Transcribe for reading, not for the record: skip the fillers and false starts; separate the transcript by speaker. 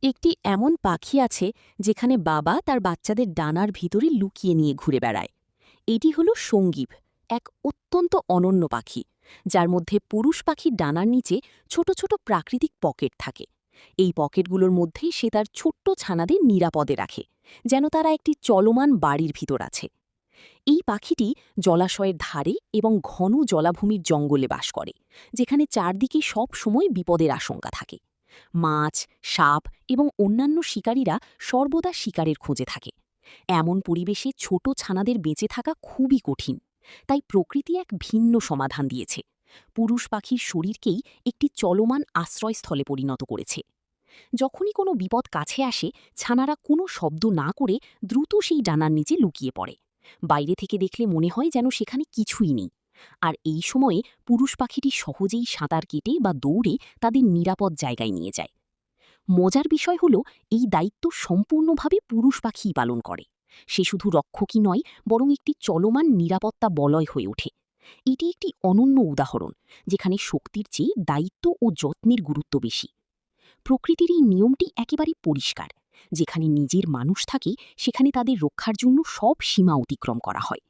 Speaker 1: একটি এমন পাখি আছে যেখানে বাবা তার বাচ্চাদের ডানার ভিতরে লুকিয়ে নিয়ে ঘুরে বেড়ায়। এটি হলো সঙ্গীব, এক অত্যন্ত অনন্য পাখি যার মধ্যে পুরুষ পাখির ডানার নিচে ছোট ছোট প্রাকৃতিক পকেট থাকে। এই পকেটগুলোর মধ্যেই সে তার ছোট্ট ছানাদের নিরাপদে রাখে, যেন তারা একটি চলমান বাড়ির ভিতর আছে। এই পাখিটি জলাশয়ের ধারে এবং ঘন জলাভূমির জঙ্গলে বাস করে, যেখানে চারদিকে সব সময় বিপদের আশঙ্কা থাকে। মাছ, সাপ এবং অন্যান্য শিকারীরা সর্বদা শিকারের খোঁজে থাকে। এমন পরিবেশে ছোট ছানাদের বেঁচে থাকা খুবই কঠিন। তাই প্রকৃতি এক ভিন্ন সমাধান দিয়েছে। পুরুষ পাখির শরীরকেই একটি চলমান আশ্রয়স্থলে পরিণত করেছে। যখনই কোনো বিপদ কাছে আসে, ছানারা কোনো শব্দ না করে দ্রুত সেই ডানার নিচে লুকিয়ে পড়ে। বাইরে থেকে দেখলে মনে হয় যেন সেখানে কিছুই নেই। আর এই সময়ে পুরুষ পাখিটি সহজেই সাঁতার কেটে বা দৌড়ে তাদের নিরাপদ জায়গায় নিয়ে যায়। মজার বিষয় হলো, এই দায়িত্ব সম্পূর্ণভাবে পুরুষ পাখিই পালন করে। সে শুধু রক্ষকই নয়, বরং একটি চলমান নিরাপত্তা বলয় হয়ে ওঠে। এটি একটি অনন্য উদাহরণ, যেখানে শক্তির চেয়ে দায়িত্ব ও যত্নের গুরুত্ব বেশি। প্রকৃতির এই নিয়মটি একেবারে পরিষ্কার। যেখানে নিজের মানুষ থাকে, সেখানে তাদের রক্ষার জন্য সব সীমা অতিক্রম করা হয়।